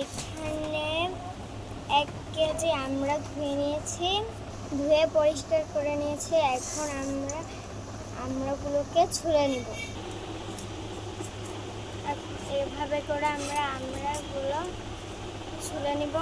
এখানে 1 কেজি আমরা ধুয়ে নিয়েছি, ধুয়ে পরিষ্কার করে নিয়েছি। এখন আমরা আমড়াগুলোকে ছুলে নিব। এভাবে করে আমরা আমড়াগুলো ছুলে নিব।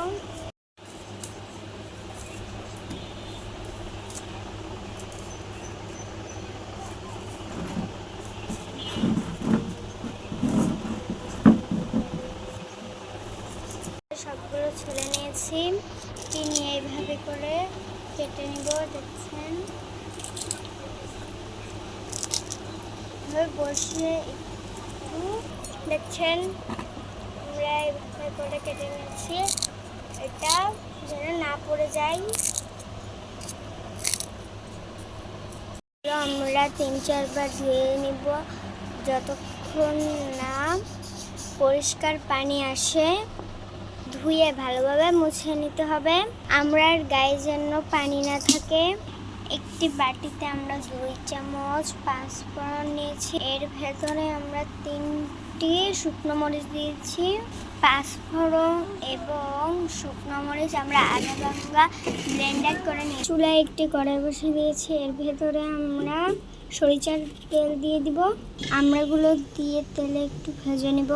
সবগুলো ছুলে নিয়েছি, নিয়ে এইভাবে করে কেটে নিব। দেখছেন, বসে একটু দেখছেন আমরা এইভাবে করে কেটে নিচ্ছি, এটা যেন না পড়ে যায়। আমরা 3-4 বার ধুয়ে নিব যতক্ষণ না পরিষ্কার পানি আসে। ধুয়ে ভালোভাবে মুছে নিতে হবে, আমড়ার গায়ে যেন পানি না থাকে। একটি বাটিতে আমরা 2 চামচ পাঁচফোড়ন নিয়েছি, এর ভেতরে আমরা 3টি শুকনো মরিচ দিয়েছি। পাঁচফোড়ন এবং শুকনো মরিচ আমরা আধা ভাঙা ব্লেন্ডার করে নিয়েছি। চুলায় একটি কড়াই বসিয়ে দিয়েছি, এর ভেতরে আমরা সরিষার তেল দিয়ে দিব। আমড়াগুলো দিয়ে তেলে একটু ভেজে নিব।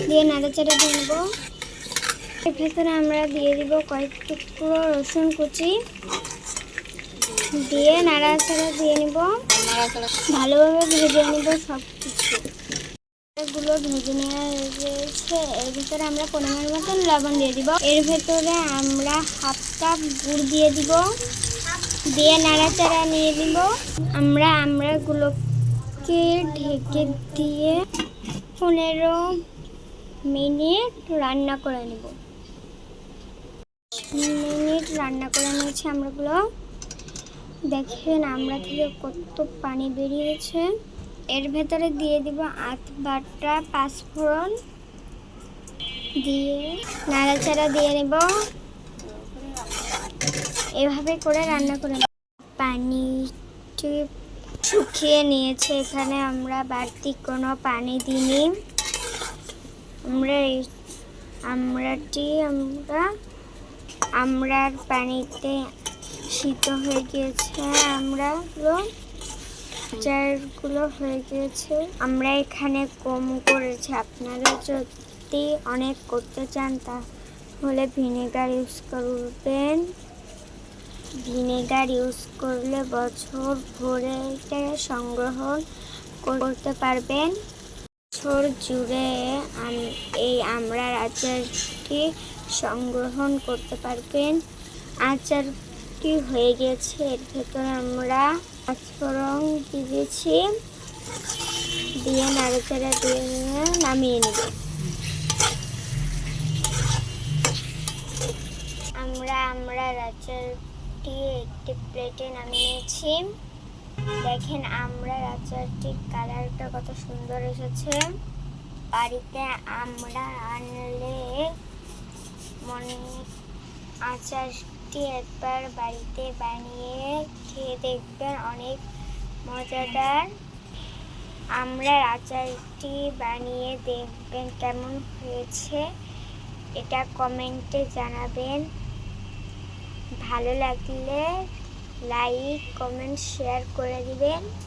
দিয়ে নাড়াচাড়া দিয়ে নেব। এর ভেতরে আমরা দিয়ে দিব কয়েক টুকরো রসুন কুচি, দিয়ে নাড়াচাড়া দিয়ে নিব। ভালোভাবে ভেজে নিব সব কিছু। এগুলো ভেজে নেওয়া হয়ে গেছে। এর ভিতরে আমরা পরিমাণ মতন লবণ দিয়ে দিব। এর ভেতরে আমরা 1/2 কাপ গুড় দিয়ে দিব, দিয়ে নাড়াচাড়া নিয়ে দিব। আমরা আমড়াগুলোকে ঢেকে দিয়ে 15 মিনিট রান্না করে নেব। মিনিট রান্না করে নিয়েছি আমড়াগুলো। দেখেন আমরা থেকে কত পানি বেরিয়েছে। এর ভেতরে দিয়ে দিব আধ বাটা পাঁচফোড়ন, দিয়ে নাড়াচাড়া দিয়ে নেব। এভাবে করে রান্না করে নেব। পানিটি শুকিয়ে নিয়েছে, এখানে আমরা বাড়তি কোনো পানি দিইনি। আমড়ার পানিতে সিদ্ধ হয়ে গিয়েছে, আচারগুলো হয়ে গিয়েছে। আমরা এখানে কম করেছি, আপনারা যদি অনেক করতে চান তাহলে ভিনেগার ইউজ করবেন। ভিনেগার ইউজ করলে বছর ভরে সংগ্রহ করতে পারবেন। বছর জুড়ে এই আমড়ার আচারটি সংগ্রহণ করতে পারবেন। আচারটি হয়ে গেছে, এর ভেতরে আমরা পাঁচফোড়ন দিয়েছি, দিয়ে নাড়াচাড়া দিয়ে নামিয়ে নেব। আমরা আমড়ার আচারটি একটি প্লেটে নামিয়ে নিয়েছি। দেখেন আমড়ার আচারটির কালারটা কত সুন্দর এসেছে। বাড়িতে আমড়া আনলে আচারটি একবার বাড়িতে বানিয়ে খেয়ে দেখবেন, অনেক মজাদার। আমড়ার আচারটি বানিয়ে দেখবেন কেমন হয়েছে, এটা কমেন্টে জানাবেন। ভালো লাগলে লাইক, কমেন্ট, শেয়ার করে দিবেন।